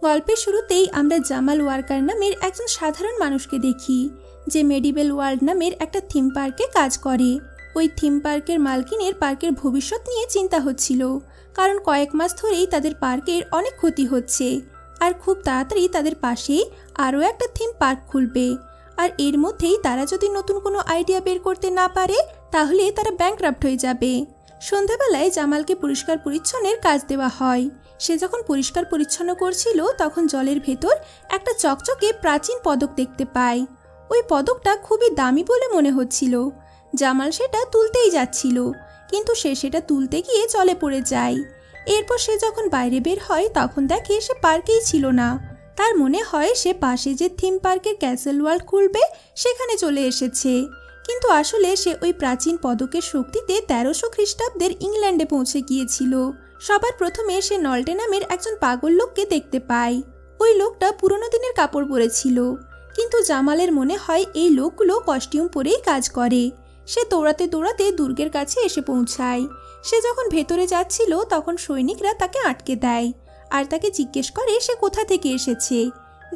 গল্পের শুরুতেই আমরা জামাল ওয়ার্কার নামের একজন সাধারণ মানুষকে দেখি, যে মেডিভেল ওয়ার্ল্ড নামের একটা থিম পার্কে কাজ করে। ওই থিম পার্কের মালকিনের পার্কের ভবিষ্যৎ নিয়ে চিন্তা হচ্ছিল, কারণ কয়েক মাস ধরেই তাদের পার্কের অনেক ক্ষতি হচ্ছে, আর খুব তাড়াতাড়ি তাদের পাশেই আরও একটা থিম পার্ক খুলবে। আর এর মধ্যেই তারা যদি নতুন কোনো আইডিয়া বের করতে না পারে, তাহলে তারা ব্যাংকরাপ্ট হয়ে যাবে। সন্ধ্যাবেলায় জামালকে পরিষ্কার পরিচ্ছন্নের কাজ দেওয়া হয়। সে যখন পরিষ্কার পরিচ্ছন্ন করছিল, তখন জলের ভেতর একটা চকচকে প্রাচীন পদক দেখতে পায়। ওই পদকটা খুবই দামি বলে মনে হচ্ছিল। জামাল সেটা তুলতেই যাচ্ছিল, কিন্তু সে সেটা তুলতে গিয়ে জলে পড়ে যায়। এরপর সে যখন বাইরে বের হয়, তখন দেখে সে পার্কেই ছিল না। তার মনে হয় সে পাশে যে থিম পার্কের ক্যাসেল ওয়ার্ল্ড খুলবে সেখানে চলে এসেছে, কিন্তু আসলে সে ওই প্রাচীন পদকের শক্তিতে 1300 খ্রিস্টাব্দের ইংল্যান্ডে পৌঁছে গিয়েছিল। সবার প্রথমে সে নল্টে নামের একজন পাগল লোককে দেখতে পায়। ওই লোকটা পুরনো দিনের কাপড় পরেছিল, কিন্তু জামালের মনে হয় এই লোকগুলো কস্টিউম পরেই কাজ করে। সে দৌড়াতে দৌড়াতে দুর্গের কাছে এসে পৌঁছায়। সে যখন ভেতরে যাচ্ছিল, তখন সৈনিকরা তাকে আটকে দেয় আর তাকে জিজ্ঞেস করে সে কোথা থেকে এসেছে।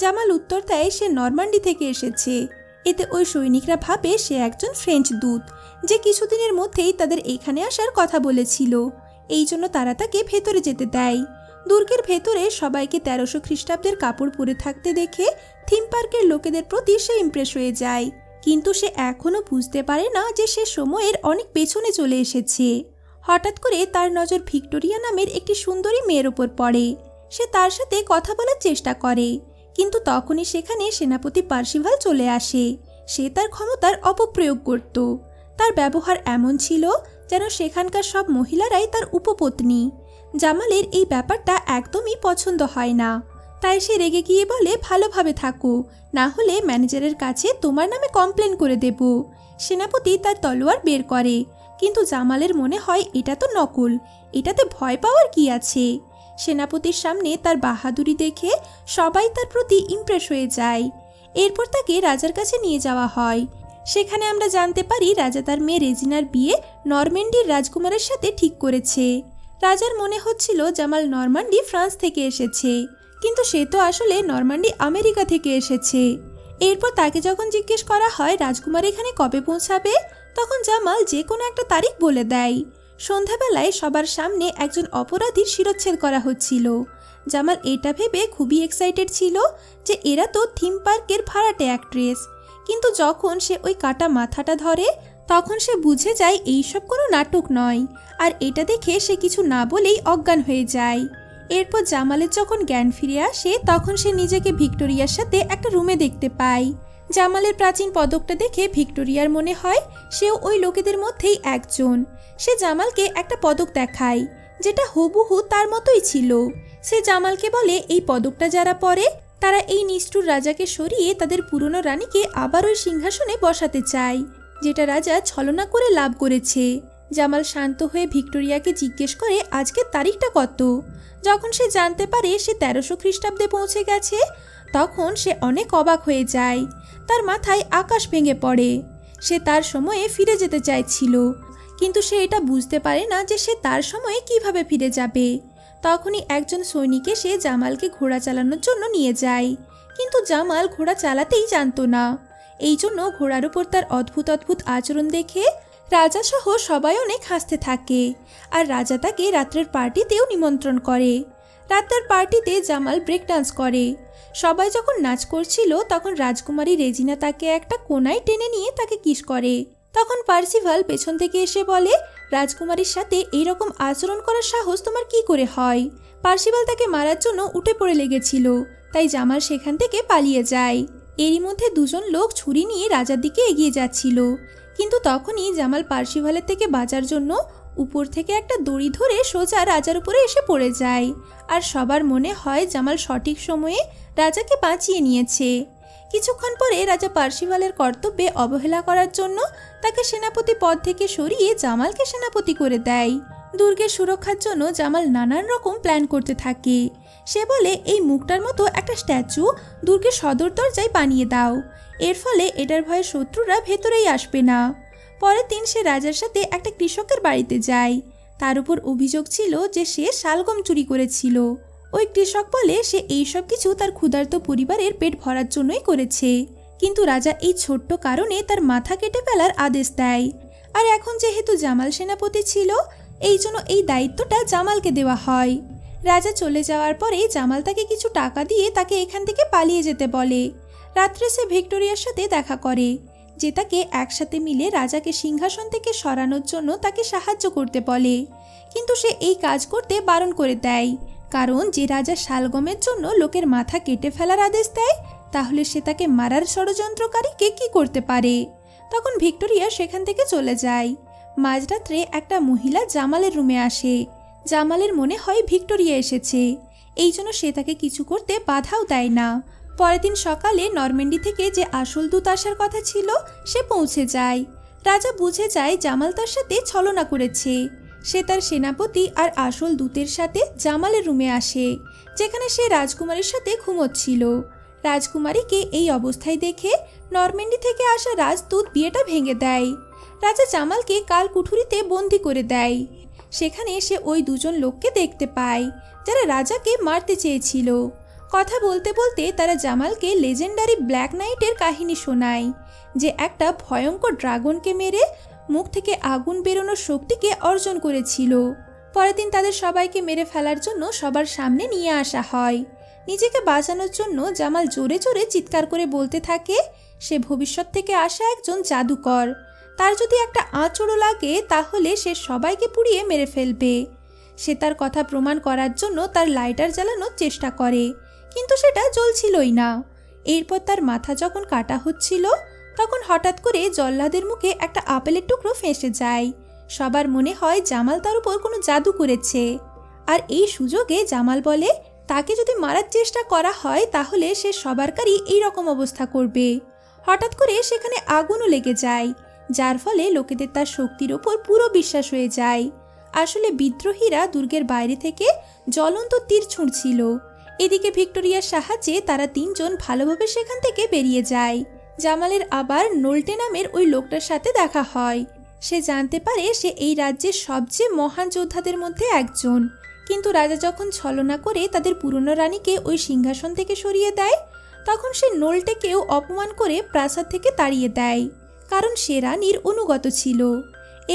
জামাল উত্তর দেয় সে নরমান্ডি থেকে এসেছে। এতে ওই সৈনিকরা ভাবে সে একজন ফ্রেঞ্চ দূত, যে কিছুদিনের মধ্যেই তাদের এখানে আসার কথা বলেছিল। এই জন্য তারা তাকে ভেতরে যেতে দেয়। দুর্গের ভেতরে সবাইকে 1300 খ্রিস্টাব্দের কাপড় পরে থাকতে দেখে থিম পার্কের লোকেদের প্রতি সে ইমপ্রেস হয়ে যায়, কিন্তু সে এখনও বুঝতে পারে না যে সে সময়ের অনেক পেছনে চলে এসেছে। হঠাৎ করে তার নজর ভিক্টোরিয়া নামের একটি সুন্দরী মেয়ের ওপর পড়ে। সে তার সাথে কথা বলার চেষ্টা করে, কিন্তু তখনই সেখানে সেনাপতি পার্সিভাল চলে আসে। সে তার ক্ষমতার অপপ্রয়োগ করত। তার ব্যবহার এমন ছিল যেন সেখানকার সব মহিলারাই তার উপপত্নী। জামালের এই ব্যাপারটা একদমই পছন্দ হয় না, তাই সে রেগে গিয়ে বলে ভালোভাবে থাকো, না হলে ম্যানেজারের কাছে তোমার নামে কমপ্লেন করে দেব। সেনাপতি তার তলোয়ার বের করে, কিন্তু জামালের মনে হয় এটা তো নকল, এটাতে ভয় পাওয়ার কি আছে। সেনাপতির সামনে তার বাহাদুরি দেখে সবাই তার প্রতি ইমপ্রেস হয়ে যায়। এরপর তাকে রাজার কাছে নিয়ে যাওয়া হয়। সেখানে আমরা জানতে পারি রাজা তার মেয়ে রেজিনার বিয়ে নরম্যান্ডির রাজকুমারের সাথে ঠিক করেছে। রাজার মনে হচ্ছিল জামাল নরম্যান্ডি ফ্রান্স থেকে এসেছে, কিন্তু সে তো আসলে নরম্যান্ডি আমেরিকা থেকে এসেছে। এরপর তাকে যখন জিজ্ঞেস করা হয় রাজকুমার এখানে কবে পৌঁছাবে, তখন জামাল যে কোনো একটা তারিখ বলে দেয়। সন্ধ্যাবেলায় সবার সামনে একজন অপরাধীর শিরচ্ছেদ করা হচ্ছিল। জামাল এটা ভেবে খুবই এক্সাইটেড ছিল যে এরা তো থিম পার্কের ভাড়াটে অ্যাক্ট্রেস, কিন্তু যখন সে ওই কাটা মাথাটা ধরে, তখন সে বুঝে যায় এইসব কোনো নাটক নয়, আর এটা দেখে সে কিছু না বলেই অজ্ঞান হয়ে যায়। এরপর জামালের যখন জ্ঞান ফিরে আসে, তখন সে নিজেকে ভিক্টোরিয়ার সাথে একটা রুমে দেখতে পায়। জামালের প্রাচীন পদকটা দেখে ভিক্টোরিয়ার মনে হয় সেও ওই লোকেদের মধ্যেই একজন। সে জামালকে একটা পদক দেখায়, যেটা হুবহু তার মতোই ছিল। সে জামালকে বলে এই পদকটা যারা পরে তারা এই নিষ্ঠুর রাজাকে সরিয়ে তাদের পুরনো রানীকে আবার ওই সিংহাসনে বসাতে চায়, যেটা রাজা ছলনা করে লাভ করেছে। জামাল শান্ত হয়ে ভিক্টোরিয়াকে জিজ্ঞেস করে আজকের তারিখটা কত। যখন সে জানতে পারে সে 1300 খ্রিস্টাব্দে পৌঁছে গেছে, তখন সে অনেক অবাক হয়ে যায়। তার মাথায় আকাশ ভেঙে পড়ে। সে তার সময়ে ফিরে যেতে চাইছিল, কিন্তু সে এটা বুঝতে পারে না যে সে তার সময়ে কিভাবে ফিরে যাবে। তখনই একজন সৈনিক এসে জামালকে ঘোড়া চালানোর জন্য নিয়ে যায়, কিন্তু জামাল ঘোড়া চালাতেই জানতো না। এই জন্য ঘোড়ার উপর তার অদ্ভুত অদ্ভুত আচরণ দেখে রাজা সহ সবাই অনেক হাসতে থাকে, আর রাজা তাকে রাত্রের পার্টিতেও নিমন্ত্রণ করে। রাতের পার্টিতে জামাল ব্রেক ডান্স করে। সবাই যখন নাচ করছিল, তখন রাজকুমারী রেজিনা তাকে একটা কোনায় টেনে নিয়ে তাকে কিস করে। তখন পার্সিভাল পেছন থেকে এসে বলে রাজকুমারীর সাথে এইরকম আচরণ করার সাহস তোমার কি করে হয়। পার্সিভাল তাকে মারার জন্য উঠে পড়ে লেগেছিল, তাই জামাল সেখান থেকে পালিয়ে যায়। এরই মধ্যে দুজন লোক ছুরি নিয়ে রাজার দিকে এগিয়ে যাচ্ছিল, কিন্তু তখনই জামাল পার্সিভালের থেকে বাঁচার জন্য উপর থেকে একটা দড়ি ধরে সোজা রাজার উপরে এসে পড়ে যায়। আর সবার মনে হয় জামাল সঠিক সময়ে রাজাকে বাঁচিয়ে নিয়েছে। কিছুক্ষণ পরে রাজা পার্সিভালের কর্তব্যে অবহেলা করার জন্য তাকে সেনাপতি পদ থেকে সরিয়ে জামালকে সেনাপতি করে দেয়। দুর্গের সুরক্ষার জন্য জামাল নানান রকম প্ল্যান করতে থাকে। সে বলে এই মুখটার মতো একটা স্ট্যাচু দুর্গের সদর দরজায় বানিয়ে দাও, এর ফলে এটার ভয়ে শত্রুরা ভেতরেই আসবে না। পরের দিন সে রাজার সাথে একটা কৃষকের বাড়িতে যায়। তার উপর অভিযোগ ছিল যে সে শালগম চুরি করেছিল। ওই কৃষক বলে সে এইসব কিছু তার ক্ষুধার্ত পরিবারের পেট ভরার জন্যই করেছে, কিন্তু রাজা এই ছোট্ট কারণে তার মাথা কেটে ফেলার আদেশ দেয়। আর এখন যেহেতু জামাল সেনাপতি ছিল, এই জন্য এই দায়িত্বটা জামালকে দেওয়া হয়। রাজা চলে যাওয়ার পরে জামাল তাকে কিছু টাকা দিয়ে তাকে এখান থেকে পালিয়ে যেতে বলে। রাত্রে সে ভিক্টোরিয়ার সাথে দেখা করে, যে তাকে একসাথে মিলে রাজাকে সিংহাসন থেকে সরানোর জন্য তাকে সাহায্য করতে বলে, কিন্তু সে এই কাজ করতে বারণ করে দেয়, কারণ যে রাজা শালগমের জন্য লোকের মাথা কেটে ফেলার আদেশ দেয়, তাহলে সে তাকে মারার ষড়যন্ত্রকারীকে কি করতে পারে। তখন ভিক্টোরিয়া সেখান থেকে চলে যায়। মাঝরাত্রে একটা মহিলা জামালের রুমে আসে। জামালের মনে হয় ভিক্টোরিয়া এসেছে, এই জন্য সে তাকে কিছু করতে বাধাও দেয় না। পরের দিন সকালে নরম্যান্ডি থেকে যে আসল দূত আসার কথা ছিল সে পৌঁছে যায়। রাজা বুঝে যায় জামাল তার সাথে ছলনা করেছে। সে তার সেনাপতি আর আসল দূতের সাথে জামালের রুমে আসে, যেখানে সে রাজকুমারীর সাথে ঘুমোচ্ছিল। রাজকুমারীকে এই অবস্থায় দেখে নরম্যান্ডি থেকে আসা রাজদূত বিয়েটা ভেঙে দেয়। রাজা জামালকে কাল কুঠুরিতে বন্দি করে দেয়। সেখানে সে ওই দুজন লোককে দেখতে পায় যারা রাজাকে মারতে চেয়েছিল। কথা বলতে বলতে তারা জামালকে লেজেন্ডারি ব্ল্যাক নাইটের কাহিনী শোনায়, যে একটা ভয়ঙ্কর ড্রাগনকে মেরে মুখ থেকে আগুন বেরোনোর শক্তিকে অর্জন করেছিল। পরের দিন তাদের সবাইকে মেরে ফেলার জন্য সবার সামনে নিয়ে আসা হয়। নিজেকে বাঁচানোর জন্য জামাল জোরে জোরে চিৎকার করে বলতে থাকে সে ভবিষ্যৎ থেকে আসা একজন জাদুকর, তার যদি একটা আঁচড়ও লাগে তাহলে সে সবাইকে পুড়িয়ে মেরে ফেলবে। সে তার কথা প্রমাণ করার জন্য তার লাইটার জ্বালানোর চেষ্টা করে, কিন্তু সেটা জ্বলছিলই না। এরপর তার মাথা যখন কাটা হচ্ছিল, তখন হঠাৎ করে জল্লাদের মুখে একটা আপেলের টুকরো ফেঁসে যায়। সবার মনে হয় জামাল তার উপর কোনো জাদু করেছে। আর এই সুযোগে জামাল বলে তাকে যদি মারার চেষ্টা করা হয় তাহলে সে সবারকারই এইরকম অবস্থা করবে। হঠাৎ করে সেখানে আগুনও লেগে যায়, যার ফলে লোকেদের তার শক্তির ওপর পুরো বিশ্বাস হয়ে যায়। আসলে বিদ্রোহীরা দুর্গের বাইরে থেকে জ্বলন্ত তীর ছুঁড়ছিল। এদিকে ভিক্টোরিয়ার সাহায্যে তারা তিনজন ভালোভাবে সেখান থেকে বেরিয়ে যায়। জামালের আবার নোল্টে নামের ওই লোকটার সাথে দেখা হয়। সে জানতে পারে সে এই রাজ্যের সবচেয়ে মহান যোদ্ধাদের মধ্যে একজন, কিন্তু রাজা যখন ছলনা করে তাদের পুরনো রানীকে ওই সিংহাসন থেকে সরিয়ে দেয়, তখন সে নোল্টেকেও অপমান করে প্রাসাদ থেকে তাড়িয়ে দেয়, কারণ সে রানীর অনুগত ছিল।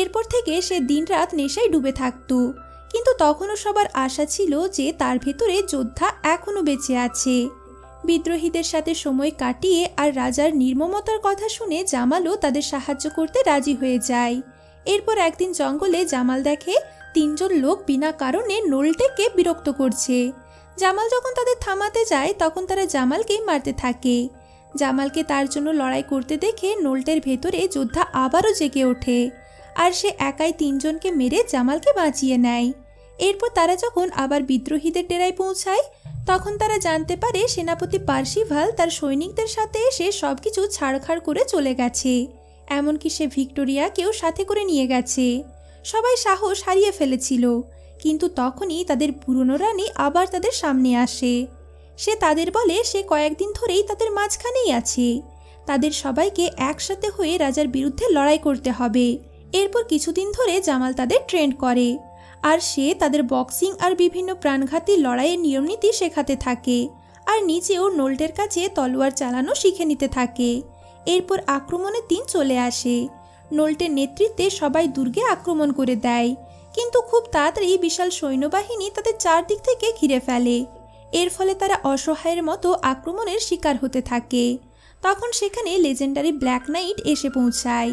এরপর থেকে সে দিনরাত নেশায় ডুবে থাকত, কিন্তু তখনও সবার আশা ছিল যে তার ভেতরে যোদ্ধা এখনও বেঁচে আছে। বিদ্রোহীদের সাথে সময় কাটিয়ে আর রাজার নির্মমতার কথা শুনে জামালও তাদের সাহায্য করতে রাজি হয়ে যায়। এরপর একদিন জঙ্গলে জামাল দেখে তিনজন লোক বিনা কারণে নোল্টেকে বিরক্ত করছে। জামাল যখন তাদের থামাতে যায় তখন তারা জামালকেই মারতে থাকে। জামালকে তার জন্য লড়াই করতে দেখে নোল্টের ভেতরে যোদ্ধা আবারও জেগে ওঠে, আর সে একাই তিনজনকে মেরে জামালকে বাঁচিয়ে নেয়। এরপর তারা যখন আবার বিদ্রোহীদের ডেরায় পৌঁছায়, তখন তারা জানতে পারে সেনাপতি পার্সিভাল তার সৈনিকদের সাথে এসে সবকিছু ছাড়খাড় করে চলে গেছে, এমনকি সে ভিক্টোরিয়াকেও সাথে করে নিয়ে গেছে। সবাই সাহস হারিয়ে ফেলেছিল, কিন্তু তখনই তাদের পুরনো রানী আবার তাদের সামনে আসে। সে তাদের বলে সে কয়েকদিন ধরেই তাদের মাঝখানেই আছে, তাদের সবাইকে একসাথে হয়ে রাজার বিরুদ্ধে লড়াই করতে হবে। এরপর কিছুদিন ধরে জামাল তাদের ট্রেন্ড করে, আর সে তাদের বক্সিং আর বিভিন্ন প্রাণঘাতী লড়াইয়ের নিয়মনীতি শেখাতে থাকে, আর নিজেও নোল্টের কাছে তলোয়ার চালানো শিখে নিতে থাকে। এরপর আক্রমণের দিন চলে আসে। নোল্টের নেতৃত্বে সবাই দুর্গে আক্রমণ করে দেয়, কিন্তু খুব তাড়াতাড়ি বিশাল সৈন্যবাহিনী তাদের চারদিক থেকে ঘিরে ফেলে। এর ফলে তারা অসহায়ের মতো আক্রমণের শিকার হতে থাকে। তখন সেখানে লেজেন্ডারি ব্ল্যাক নাইট এসে পৌঁছায়।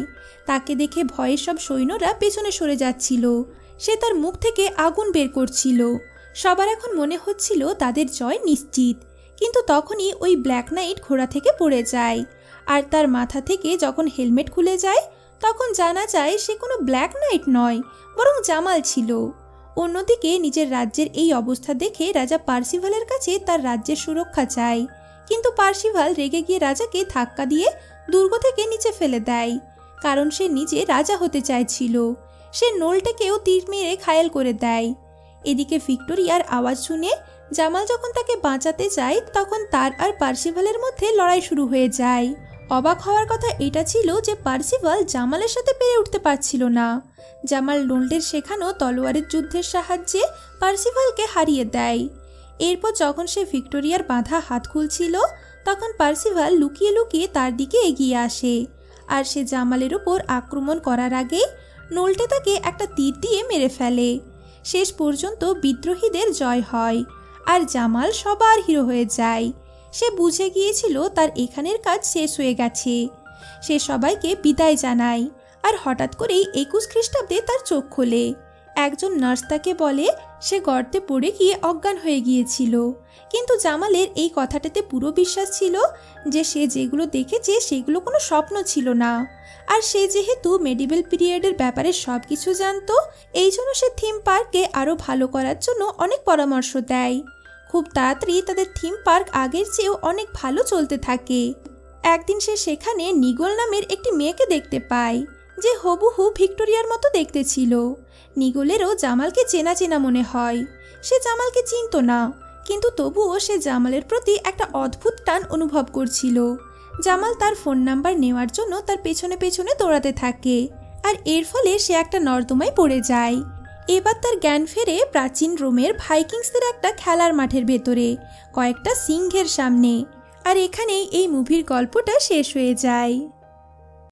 তাকে দেখে ভয়ে সব সৈন্যরা পেছনে সরে যাচ্ছিল। সে তার মুখ থেকে আগুন বের করছিল। সবার এখন মনে হচ্ছিল তাদের জয় নিশ্চিত, কিন্তু তখনই ওই ব্ল্যাক নাইট ঘোড়া থেকে পড়ে যায়, আর তার মাথা থেকে যখন হেলমেট খুলে যায় তখন জানা যায় সে কোনো ব্ল্যাক নাইট নয়, বরং জামাল ছিল। অন্যদিকে নিজের রাজ্যের এই অবস্থা দেখে রাজা পার্সিভালের কাছে তার রাজ্যের সুরক্ষা চায়, কিন্তু পার্সিভাল রেগে গিয়ে রাজাকে ধাক্কা দিয়ে দুর্গ থেকে নিচে ফেলে দেয়, কারণ সে নিজে রাজা হতে চাইছিল। সে নোল্টেকেও তীর মেরে ঘায়েল করে দেয়। এদিকে ভিক্টোরিয়ার আওয়াজ শুনে জামাল যখন তাকে বাঁচাতে যায় তখন তার আর পার্সিভালের মধ্যে লড়াই শুরু হয়ে যায়। অবাক হওয়ার কথা এটা ছিল যে পার্সিভাল জামালের সাথে পেরে উঠতে পারছিল না। জামাল নোল্টের শেখানো তলোয়ারের যুদ্ধের সাহায্যে পার্সিভালকে হারিয়ে দেয়। এরপর যখন সে ভিক্টোরিয়ার বাঁধা হাত খুলছিল তখন পার্সিভাল লুকিয়ে লুকিয়ে তার দিকে এগিয়ে আসে, আর সে জামালের উপর আক্রমণ করার আগেই নলটে তাকে একটা তীর দিয়ে মেরে ফেলে। শেষ পর্যন্ত বিদ্রোহীদের জয় হয় আর জামাল সবার হিরো হয়ে যায়। সে বুঝে গিয়েছিল তার এখানের কাজ শেষ হয়ে গেছে। সে সবাইকে বিদায় জানায় আর হঠাৎ করেই 21 খ্রিস্টাব্দে তার চোখ খোলে। একজন নার্স তাকে বলে সে গর্তে পড়ে গিয়ে অজ্ঞান হয়ে গিয়েছিল, কিন্তু জামালের এই কথাটাতে পুরো বিশ্বাস ছিল যে সে যেগুলো দেখেছে সেগুলো কোনো স্বপ্ন ছিল না। আর সে যেহেতু মেডিভেল পিরিয়ডের ব্যাপারে সব কিছু জানতো, এই জন্য সে থিম পার্ককে আরও ভালো করার জন্য অনেক পরামর্শ দেয়। খুব তাড়াতাড়ি তাদের থিম পার্ক আগের চেয়েও অনেক ভালো চলতে থাকে। একদিন সে সেখানে নিগল নামের একটি মেয়েকে দেখতে পায় যে হুবহু ভিক্টোরিয়ার মতো দেখতে ছিল। নিগলেরও জামালকে চেনা চেনা মনে হয়। সে জামালকে চিনত না, কিন্তু তবুও সে জামালের প্রতি একটা অদ্ভুত টান অনুভব করছিল। জামাল তার ফোন নাম্বার নেওয়ার জন্য তার পেছনে পেছনে দৌড়াতে থাকে, আর এর ফলে সে একটা নর্দমায় পড়ে যায়। এবার তার জ্ঞান ফেরে প্রাচীন রোমের ভাইকিংসদের একটা খেলার মাঠের ভেতরে কয়েকটা সিংহের সামনে। আর এখানেই এই মুভির গল্পটা শেষ হয়ে যায়।